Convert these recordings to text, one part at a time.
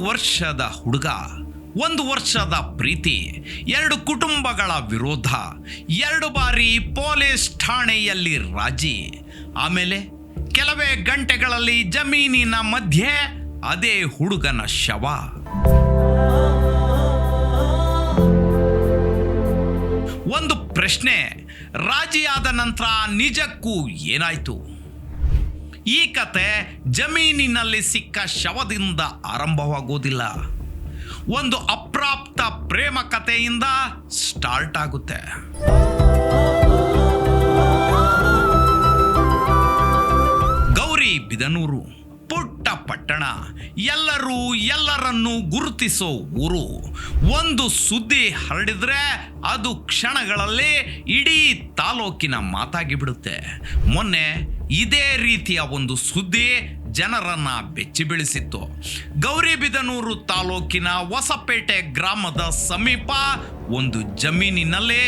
ವರ್ಷದ ಹುಡುಗ, 1 ವರ್ಷದ ಪ್ರೀತಿ, 2 ಕುಟುಂಬಗಳ ವಿರೋಧ, 2 ಬಾರಿ ಪೊಲೀಸ್ ಠಾಣೆಯಲ್ಲಿ ರಾಜಿ, ಆಮೇಲೆ ಕೆಲವೇ ಗಂಟೆಗಳಲ್ಲಿ ಜಮೀನಿನ ಮಧ್ಯೆ ಅದೇ ಹುಡುಗನ ಶವ. ಒಂದು ಪ್ರಶ್ನೆ, ರಾಜಿಯಾದ ನಂತರ ನಿಜಕ್ಕೂ ಏನಾಯ್ತು? ಈ ಕತೆ ಜಮೀನಿನಲ್ಲಿ ಸಿಕ್ಕ ಶವದಿಂದ ಆರಂಭವಾಗೋದಿಲ್ಲ. ಒಂದು ಅಪ್ರಾಪ್ತ ಪ್ರೇಮ ಕಥೆಯಿಂದ ಸ್ಟಾರ್ಟ್ ಆಗುತ್ತೆ. ಗೌರಿಬಿದನೂರು ಪುಟ್ಟ ಪಟ್ಟಣ, ಎಲ್ಲರೂ ಎಲ್ಲರನ್ನೂ ಗುರುತಿಸೋ ಊರು. ಒಂದು ಸುದ್ದಿ ಹರಡಿದ್ರೆ ಅದು ಕ್ಷಣಗಳಲ್ಲಿ ಇಡೀ ತಾಲೂಕಿನ ಮಾತಾಗಿ ಬಿಡುತ್ತೆ. ಮೊನ್ನೆ ಇದೇ ರೀತಿಯ ಒಂದು ಸುದ್ದಿ ಜನರನ್ನ ಬೆಚ್ಚಿ ಬೀಳಿಸಿತ್ತು. ಗೌರಿಬಿದನೂರು ತಾಲೂಕಿನ ಹೊಸಪೇಟೆ ಗ್ರಾಮದ ಸಮೀಪ ಒಂದು ಜಮೀನಿನಲ್ಲಿ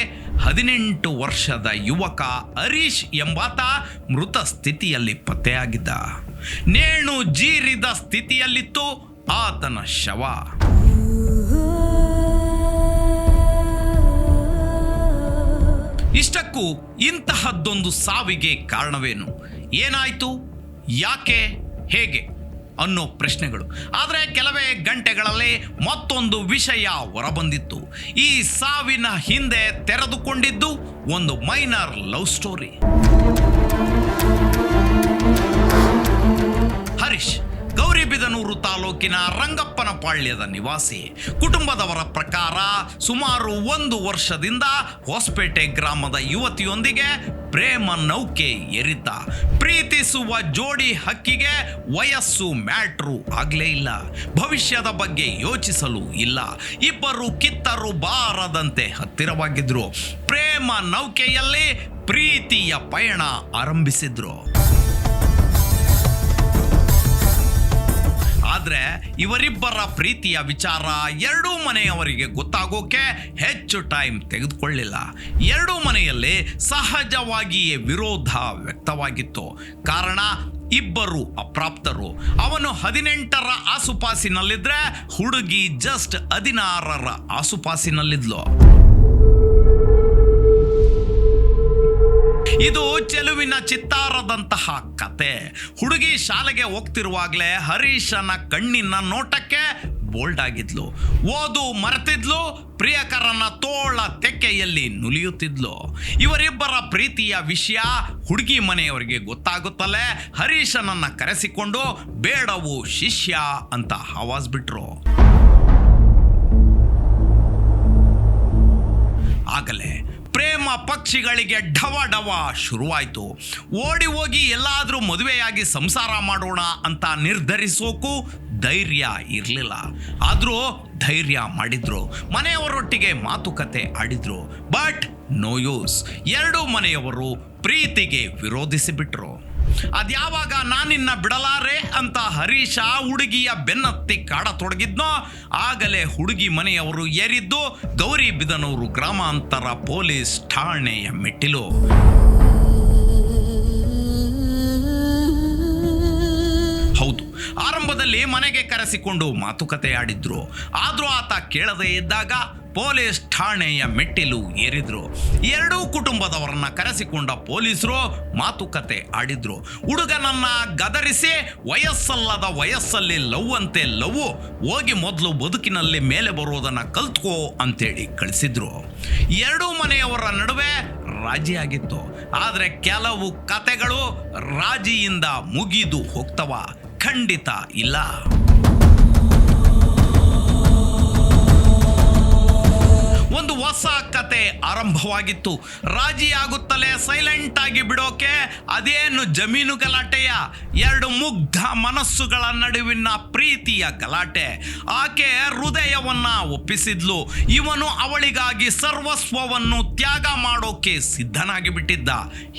18 ವರ್ಷದ ಯುವಕ ಹರೀಶ್ ಎಂಬಾತ ಮೃತ ಸ್ಥಿತಿಯಲ್ಲಿ ಪತ್ತೆಯಾಗಿದ್ದ. ನೇಣು ಜೀರಿದ ಸ್ಥಿತಿಯಲ್ಲಿತ್ತು ಆತನ ಶವ. ಇಷ್ಟಕ್ಕೂ ಇಂತಹದ್ದೊಂದು ಸಾವಿಗೆ ಕಾರಣವೇನು? ಏನಾಯ್ತು? ಯಾಕೆ? ಹೇಗೆ? ಅನ್ನೋ ಪ್ರಶ್ನೆಗಳು. ಆದರೆ ಕೆಲವೇ ಗಂಟೆಗಳಲ್ಲಿ ಮತ್ತೊಂದು ವಿಷಯ ಹೊರಬಂದಿತ್ತು. ಈ ಸಾವಿನ ಹಿಂದೆ ತೆರೆದುಕೊಂಡಿದ್ದು ಒಂದು minor love story. Harish Gauribidanur ತಾಲೂಕಿನ ರಂಗಪ್ಪನ ಪಾಳ್ಯದ ನಿವಾಸಿ. ಕುಟುಂಬದವರ ಪ್ರಕಾರ ಸುಮಾರು 1 ವರ್ಷದಿಂದ ಹೊಸಪೇಟೆ ಗ್ರಾಮದ ಯುವತಿಯೊಂದಿಗೆ ಪ್ರೇಮ ನೌಕೆ ಏರಿದ್ದ. ಪ್ರೀತಿಸುವ ಜೋಡಿ ಹಕ್ಕಿಗೆ ವಯಸ್ಸು ಮ್ಯಾಟ್ರು ಆಗಲೇ ಇಲ್ಲ, ಭವಿಷ್ಯದ ಬಗ್ಗೆ ಯೋಚಿಸಲು ಇಲ್ಲ. ಇಬ್ಬರು ಕಿತ್ತರು ಬಾರದಂತೆ ಹತ್ತಿರವಾಗಿದ್ರು. ಪ್ರೇಮ ನೌಕೆಯಲ್ಲಿ ಪ್ರೀತಿಯ ಪಯಣ ಆರಂಭಿಸಿದ್ರು. ಆದ್ರೆ ಇವರಿಬ್ಬರ ಪ್ರೀತಿಯ ವಿಚಾರ ಎರಡೂ ಮನೆಯವರಿಗೆ ಗೊತ್ತಾಗೋಕೆ ಹೆಚ್ಚು ಟೈಮ್ ತೆಗೆದುಕೊಳ್ಳಿಲ್ಲ. ಎರಡೂ ಮನೆಯಲ್ಲಿ ಸಹಜವಾಗಿಯೇ ವಿರೋಧ ವ್ಯಕ್ತವಾಗಿತ್ತು. ಕಾರಣ, ಇಬ್ಬರು ಅಪ್ರಾಪ್ತರು. ಅವನು 18ರ ಆಸುಪಾಸಿನಲ್ಲಿದ್ರೆ ಹುಡುಗಿ ಜಸ್ಟ್ 16ರ ಆಸುಪಾಸಿನಲ್ಲಿದ್ಲು. ಇದು ಚೆಲುವಿನ ಚಿತ್ತಾರದಂತಹ ಕತೆ. ಹುಡುಗಿ ಶಾಲೆಗೆ ಹೋಗ್ತಿರುವಾಗಲೇ ಹರೀಶನ ಕಣ್ಣಿನ ನೋಟಕ್ಕೆ ಬೋಲ್ಡ್ ಆಗಿದ್ಲು. ಓದು ಮರೆತಿದ್ಲು, ಪ್ರಿಯಕರನ ತೋಳ ತೆಕ್ಕೆಯಲ್ಲಿ ನುಲಿಯುತ್ತಿದ್ಲು. ಇವರಿಬ್ಬರ ಪ್ರೀತಿಯ ವಿಷಯ ಹುಡುಗಿ ಮನೆಯವರಿಗೆ ಗೊತ್ತಾಗುತ್ತಲೇ ಹರೀಶನನ್ನ ಕರೆಸಿಕೊಂಡು ಬೇಡವು ಶಿಷ್ಯ ಅಂತ ಆವಾಜ್ ಬಿಟ್ರು. ಆಗಲೇ ಪ್ರೇಮ ಪಕ್ಷಿಗಳಿಗೆ ಢವ ಢವ ಶುರುವಾಯಿತು. ಓಡಿ ಹೋಗಿ ಎಲ್ಲಾದರೂ ಮದುವೆಯಾಗಿ ಸಂಸಾರ ಮಾಡೋಣ ಅಂತ ನಿರ್ಧರಿಸೋಕು ಧೈರ್ಯ ಇರಲಿಲ್ಲ. ಆದರೂ ಧೈರ್ಯ ಮಾಡಿದ್ರು. ಮನೆಯವರೊಟ್ಟಿಗೆ ಮಾತುಕತೆ ಆಡಿದ್ರು. But no use. ಎರಡೂ ಮನೆಯವರು ಪ್ರೀತಿಗೆ ವಿರೋಧಿಸಿಬಿಟ್ರು. ಅದ್ಯಾವಾಗ ನಾನಿನ್ನ ಬಿಡಲಾರೆ ಅಂತ ಹರೀಶ ಹುಡುಗಿಯ ಬೆನ್ನತ್ತಿ ಕಾಡತೊಡಗಿದ್ನೋ ಆಗಲೇ ಹುಡುಗಿ ಮನೆಯವರು ಏರಿದ್ದು ಗೌರಿಬಿದನೂರು ಗ್ರಾಮಾಂತರ ಪೊಲೀಸ್ ಠಾಣೆಯ ಮೆಟ್ಟಿಲು. ಹೌದು, ಆರಂಭದಲ್ಲಿ ಮನೆಗೆ ಕರೆಸಿಕೊಂಡು ಮಾತುಕತೆ ಆಡಿದ್ರು. ಆದ್ರೂ ಆತ ಕೇಳದೇ ಇದ್ದಾಗ ಪೊಲೀಸ್ ಠಾಣೆಯ ಮೆಟ್ಟಿಲು ಏರಿದ್ರು. ಎರಡೂ ಕುಟುಂಬದವರನ್ನ ಕರೆಸಿಕೊಂಡ ಪೊಲೀಸರು ಮಾತುಕತೆ ಆಡಿದ್ರು. ಹುಡುಗನನ್ನ ಗದರಿಸಿ ವಯಸ್ಸಲ್ಲದ ವಯಸ್ಸಲ್ಲಿ ಲವ್ ಅಂತೆ ಲವ್, ಹೋಗಿ ಮೊದಲು ಬದುಕಿನಲ್ಲಿ ಮೇಲೆ ಬರೋದನ್ನ ಕಲ್ತ್ಕೋ ಅಂತೇಳಿ ಕಳಿಸಿದ್ರು. ಎರಡೂ ಮನೆಯವರ ನಡುವೆ ರಾಜಿಯಾಗಿತ್ತು. ಆದರೆ ಕೆಲವು ಕತೆಗಳು ರಾಜಿಯಿಂದ ಮುಗಿದು ಹೋಗ್ತವ? ಖಂಡಿತ ಇಲ್ಲ. ಒಂದು ಹೊಸ ಕತೆ ಆರಂಭವಾಗಿತ್ತು. ರಾಜಿಯಾಗುತ್ತಲೇ ಸೈಲೆಂಟ್ ಆಗಿ ಬಿಡೋಕೆ ಅದೇನು ಜಮೀನು ಗಲಾಟೆಯ? ಎರಡು ಮುಗ್ಧ ಮನಸ್ಸುಗಳ ನಡುವಿನ ಪ್ರೀತಿಯ ಗಲಾಟೆ. ಆಕೆ ಹೃದಯವನ್ನ ಒಪ್ಪಿಸಿದ್ಲು. ಇವನು ಅವಳಿಗಾಗಿ ಸರ್ವಸ್ವವನ್ನು ತ್ಯಾಗ ಮಾಡೋಕೆ ಸಿದ್ಧನಾಗಿ ಬಿಟ್ಟಿದ್ದ.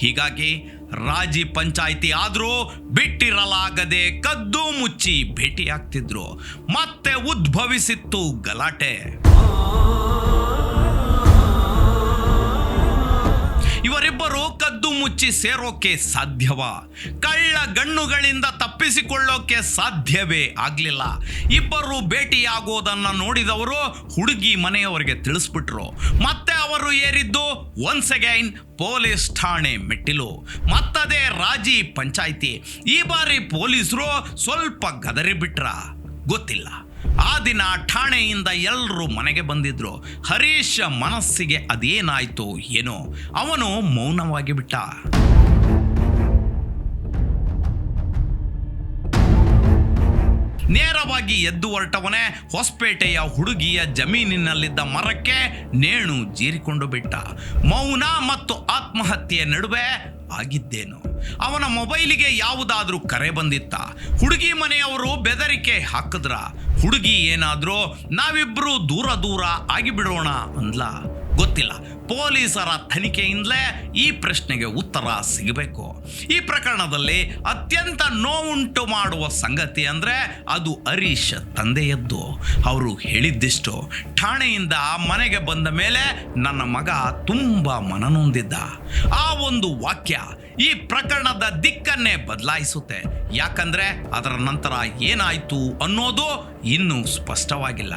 ಹೀಗಾಗಿ ರಾಜಿ ಪಂಚಾಯಿತಿ ಆದ್ರೂ ಬಿಟ್ಟಿರಲಾಗದೆ ಕದ್ದು ಮುಚ್ಚಿ ಭೇಟಿಯಾಗ್ತಿದ್ರು. ಮತ್ತೆ ಉದ್ಭವಿಸಿತ್ತು ಗಲಾಟೆ. ಇವರಿಬ್ಬರು ಕದ್ದು ಮುಚ್ಚಿ ಸೇರೋಕೆ ಸಾಧ್ಯವಾ? ಕಳ್ಳ ಗಣ್ಣುಗಳಿಂದ ತಪ್ಪಿಸಿಕೊಳ್ಳೋಕೆ ಸಾಧ್ಯವೇ ಆಗ್ಲಿಲ್ಲ. ಇಬ್ಬರು ಭೇಟಿಯಾಗೋದನ್ನ ನೋಡಿದವರು ಹುಡುಗಿ ಮನೆಯವರಿಗೆ ತಿಳಿಸ್ಬಿಟ್ರು. ಮತ್ತೆ ಅವರು ಏರಿದ್ದು ಒನ್ಸ್ ಅಗೈನ್ ಪೊಲೀಸ್ ಠಾಣೆ ಮೆಟ್ಟಿಲು. ಮತ್ತದೇ ರಾಜಿ ಪಂಚಾಯಿತಿ. ಈ ಬಾರಿ ಪೊಲೀಸರು ಸ್ವಲ್ಪ ಗದರಿ ಬಿಟ್ರ ಗೊತ್ತಿಲ್ಲ. ಆ ದಿನ ಠಾಣೆಯಿಂದ ಎಲ್ಲರೂ ಮನೆಗೆ ಬಂದಿದ್ರು. ಹರೀಶ್ ಮನಸ್ಸಿಗೆ ಅದೇನಾಯ್ತು ಏನೋ, ಅವನು ಮೌನವಾಗಿ ಬಿಟ್ಟ. ನೇರವಾಗಿ ಎದ್ದು ಹೊರಟವನೇ ಹೊಸಪೇಟೆಯ ಹುಡುಗಿಯ ಜಮೀನಿನಲ್ಲಿದ್ದ ಮರಕ್ಕೆ ನೇಣು ಜೀರಿಕೊಂಡು ಬಿಟ್ಟ. ಮೌನ ಮತ್ತು ಆತ್ಮಹತ್ಯೆ ನಡುವೆ ಆಗಿದ್ದೇನು? ಅವನ ಮೊಬೈಲಿಗೆ ಯಾವುದಾದ್ರೂ ಕರೆ ಬಂದಿತ್ತ? ಹುಡುಗಿ ಮನೆಯವರು ಬೆದರಿಕೆ ಹಾಕಿದ್ರ? ಹುಡುಗಿ ಏನಾದ್ರೂ ನಾವಿಬ್ರು ದೂರ ದೂರ ಆಗಿಬಿಡೋಣ ಅಂದ್ಲ? ಗೊತ್ತಿಲ್ಲ. ಪೊಲೀಸರ ತನಿಖೆಯಿಂದಲೇ ಈ ಪ್ರಶ್ನೆಗೆ ಉತ್ತರ ಸಿಗಬೇಕು. ಈ ಪ್ರಕರಣದಲ್ಲಿ ಅತ್ಯಂತ ನೋವುಂಟು ಮಾಡುವ ಸಂಗತಿ ಅಂದರೆ ಅದು ಹರೀಶ್ ತಂದೆಯದ್ದು. ಅವರು ಹೇಳಿದ್ದಿಷ್ಟು: ಠಾಣೆಯಿಂದ ಮನೆಗೆ ಬಂದ ಮೇಲೆ ನನ್ನ ಮಗ ತುಂಬ ಮನನೊಂದಿದ್ದ. ಆ ಒಂದು ವಾಕ್ಯ ಈ ಪ್ರಕರಣದ ದಿಕ್ಕನ್ನೇ ಬದಲಾಯಿಸುತ್ತೆ. ಯಾಕಂದ್ರೆ ಅದರ ನಂತರ ಏನಾಯ್ತು ಅನ್ನೋದು ಇನ್ನೂ ಸ್ಪಷ್ಟವಾಗಿಲ್ಲ.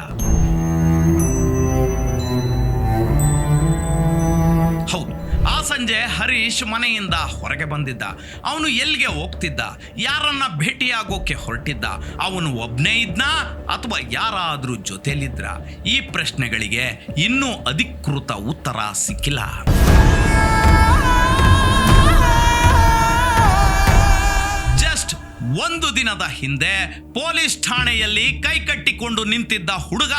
ಹೌದು, ಆ ಸಂಜೆ ಹರೀಶ್ ಮನೆಯಿಂದ ಹೊರಗೆ ಬಂದಿದ್ದ. ಅವನು ಎಲ್ಲಿಗೆ ಹೋಗ್ತಿದ್ದ? ಯಾರನ್ನ ಭೇಟಿಯಾಗೋಕೆ ಹೊರಟಿದ್ದ? ಅವನು ಒಬ್ಬನೇ ಇದ್ನಾ ಅಥವಾ ಯಾರಾದ್ರೂ ಜೊತೆಲಿದ್ರ? ಈ ಪ್ರಶ್ನೆಗಳಿಗೆ ಇನ್ನೂ ಅಧಿಕೃತ ಉತ್ತರ ಸಿಕ್ಕಿಲ್ಲ. ಜಸ್ಟ್ ಒಂದು ದಿನದ ಹಿಂದೆ ಪೊಲೀಸ್ ಠಾಣೆಯಲ್ಲಿ ಕೈಕಟ್ಟಿಕೊಂಡು ನಿಂತಿದ್ದ ಹುಡುಗ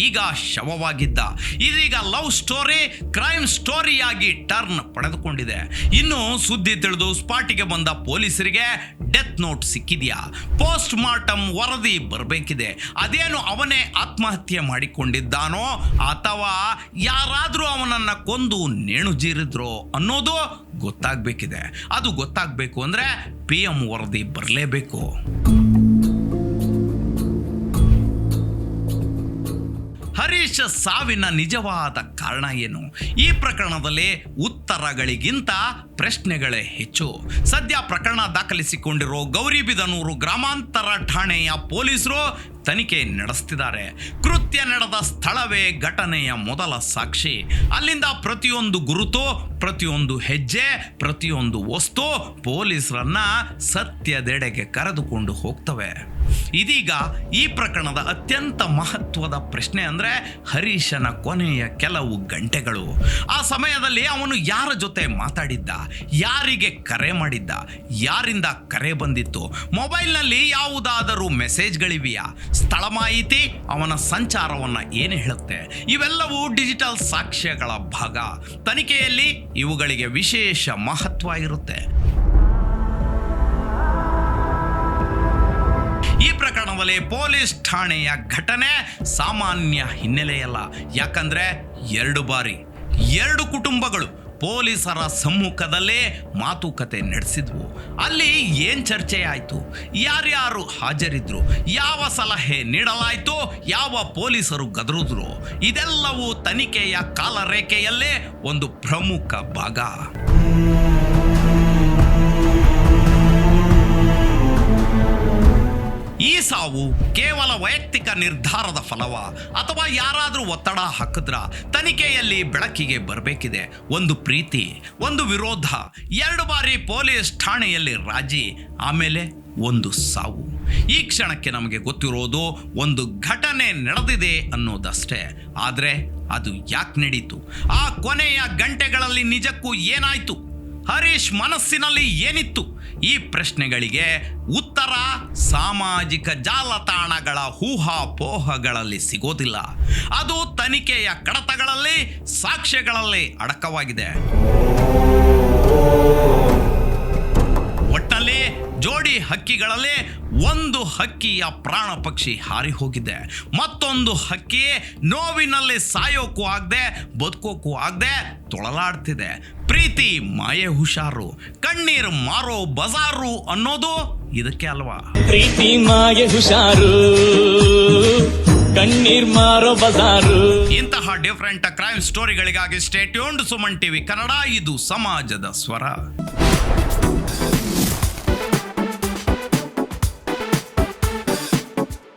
ಈಗ ಶವವಾಗಿದ್ದ. ಇದೀಗ ಲವ್ ಸ್ಟೋರಿ ಕ್ರೈಮ್ ಸ್ಟೋರಿಯಾಗಿ ಟರ್ನ್ ಪಡೆದುಕೊಂಡಿದೆ. ಇನ್ನು ಸುದ್ದಿ ತಿಳಿದು ಸ್ಪಾಟಿಗೆ ಬಂದ ಪೊಲೀಸರಿಗೆ ಡೆತ್ ನೋಟ್ ಸಿಕ್ಕಿದೆಯಾ? ಪೋಸ್ಟ್ ಮಾರ್ಟಮ್ ವರದಿ ಬರಬೇಕಿದೆ. ಅದೇನು ಅವನೇ ಆತ್ಮಹತ್ಯೆ ಮಾಡಿಕೊಂಡಿದ್ದಾನೋ ಅಥವಾ ಯಾರಾದರೂ ಅವನನ್ನ ಕೊಂದು ನೇಣು ಜೀರಿದ್ರೋ ಅನ್ನೋದು ಗೊತ್ತಾಗಬೇಕಿದೆ. ಅದು ಗೊತ್ತಾಗಬೇಕು ಅಂದ್ರೆ PM ವರದಿ ಬರಲೇಬೇಕು. ಹರೀಶ್ ಸಾವಿನ ನಿಜವಾದ ಕಾರಣ ಏನು? ಈ ಪ್ರಕರಣದಲ್ಲಿ ಉತ್ತರಗಳಿಗಿಂತ ಪ್ರಶ್ನೆಗಳೇ ಹೆಚ್ಚು. ಸದ್ಯ ಪ್ರಕರಣ ದಾಖಲಿಸಿಕೊಂಡಿರೋ ಗೌರಿಬಿದನೂರು ಗ್ರಾಮಾಂತರ ಠಾಣೆಯ ಪೊಲೀಸರು ತನಿಖೆ ನಡೆಸ್ತಿದ್ದಾರೆ. ಕೃತ್ಯ ನಡೆದ ಸ್ಥಳವೇ ಘಟನೆಯ ಮೊದಲ ಸಾಕ್ಷಿ. ಅಲ್ಲಿಂದ ಪ್ರತಿಯೊಂದು ಗುರುತು, ಪ್ರತಿಯೊಂದು ಹೆಜ್ಜೆ, ಪ್ರತಿಯೊಂದು ವಸ್ತು ಪೊಲೀಸರನ್ನ ಸತ್ಯದೆಡೆಗೆ ಕರೆದುಕೊಂಡು ಹೋಗ್ತವೆ. ಇದೀಗ ಈ ಪ್ರಕರಣದ ಅತ್ಯಂತ ಮಹತ್ವದ ಪ್ರಶ್ನೆ ಅಂದ್ರೆ ಹರೀಶನ ಕೊನೆಯ ಕೆಲವು ಗಂಟೆಗಳು. ಆ ಸಮಯದಲ್ಲಿ ಅವನು ಯಾರ ಜೊತೆ ಮಾತಾಡಿದ್ದ? ಯಾರಿಗೆ ಕರೆ ಮಾಡಿದ್ದ? ಯಾರಿಂದ ಕರೆ ಬಂದಿತ್ತು? ಮೊಬೈಲ್ನಲ್ಲಿ ಯಾವುದಾದರೂ ಮೆಸೇಜ್ಗಳಿವೆಯಾ? ಸ್ಥಳ ಮಾಹಿತಿ ಅವನ ಸಂಚಾರವನ್ನ ಏನು ಹೇಳುತ್ತೆ? ಇವೆಲ್ಲವೂ ಡಿಜಿಟಲ್ ಸಾಕ್ಷ್ಯಗಳ ಭಾಗ. ತನಿಖೆಯಲ್ಲಿ ಇವುಗಳಿಗೆ ವಿಶೇಷ ಮಹತ್ವ ಇರುತ್ತೆ. ಈ ಪ್ರಕರಣದಲ್ಲಿ ಪೊಲೀಸ್ ಠಾಣೆಯ ಘಟನೆ ಸಾಮಾನ್ಯ ಹಿನ್ನೆಲೆಯಲ್ಲ. ಯಾಕಂದ್ರೆ 2 ಬಾರಿ 2 ಕುಟುಂಬಗಳು ಪೊಲೀಸರ ಸಮ್ಮುಖದಲ್ಲೇ ಮಾತುಕತೆ ನಡೆಸಿದ್ವು. ಅಲ್ಲಿ ಏನ್ ಚರ್ಚೆ ಆಯಿತು? ಯಾರ್ಯಾರು ಹಾಜರಿದ್ರು? ಯಾವ ಸಲಹೆ ನೀಡಲಾಯಿತು? ಯಾವ ಪೊಲೀಸರು ಗದರಿದ್ರು? ಇದೆಲ್ಲವೂ ತನಿಖೆಯ ಕಾಲರೇಖೆಯಲ್ಲೇ ಒಂದು ಪ್ರಮುಖ ಭಾಗ. ಈ ಸಾವು ಕೇವಲ ವೈಯಕ್ತಿಕ ನಿರ್ಧಾರದ ಫಲವ ಅಥವಾ ಯಾರಾದರೂ ಒತ್ತಡ ಹಾಕಿದ್ರ? ತನಿಖೆಯಲ್ಲಿ ಬೆಳಕಿಗೆ ಬರಬೇಕಿದೆ. ಒಂದು ಪ್ರೀತಿ, ಒಂದು ವಿರೋಧ, 2 ಬಾರಿ ಪೊಲೀಸ್ ಠಾಣೆಯಲ್ಲಿ ರಾಜಿ, ಆಮೇಲೆ ಒಂದು ಸಾವು. ಈ ಕ್ಷಣಕ್ಕೆ ನಮಗೆ ಗೊತ್ತಿರೋದು ಒಂದು ಘಟನೆ ನಡೆದಿದೆ ಅನ್ನೋದಷ್ಟೇ. ಆದರೆ ಅದು ಯಾಕೆ ನಡೀತು? ಆ ಕೊನೆಯ ಗಂಟೆಗಳಲ್ಲಿ ನಿಜಕ್ಕೂ ಏನಾಯ್ತು? ಹರೀಶ್ ಮನಸ್ಸಿನಲ್ಲಿ ಏನಿತ್ತು? ಈ ಪ್ರಶ್ನೆಗಳಿಗೆ ಉತ್ತರ ಸಾಮಾಜಿಕ ಜಾಲತಾಣಗಳ ಊಹಾಪೋಹಗಳಲ್ಲಿ ಸಿಗೋದಿಲ್ಲ. ಅದು ತನಿಖೆಯ ಕಡತಗಳಲ್ಲಿ, ಸಾಕ್ಷ್ಯಗಳಲ್ಲಿ ಅಡಕವಾಗಿದೆ. ಒಟ್ಟಲ್ಲಿ ಜೋಡಿ ಹಕ್ಕಿಗಳಲ್ಲಿ ಒಂದು ಹಕ್ಕಿಯ ಪ್ರಾಣ ಪಕ್ಷಿ ಹಾರಿ ಹೋಗಿದೆ. ಮತ್ತೊಂದು ಹಕ್ಕಿ ನೋವಿನಲ್ಲಿ ಸಾಯೋಕ್ಕೂ ಆಗದೆ ಬದುಕೋಕ್ಕೂ ಆಗದೆ ತೊಳಲಾಡ್ತಿದೆ. ಪ್ರೀತಿ ಮಾಯೆ ಹುಷಾರು, ಕಣ್ಣೀರು ಮಾರೋ ಬಜಾರು ಅನ್ನೋದು ಇದಕ್ಕೆ ಅಲ್ವಾ? ಪ್ರೀತಿ ಮಾಯೆ ಹುಷಾರು, ಕಣ್ಣೀರ್ ಮಾರೋ ಬಜಾರು. ಇಂತಹ ಡಿಫ್ರೆಂಟ್ ಕ್ರೈಮ್ ಸ್ಟೋರಿಗಳಿಗಾಗಿ stay tuned Suman TV Kannada, ಇದು ಸಮಾಜದ ಸ್ವರ.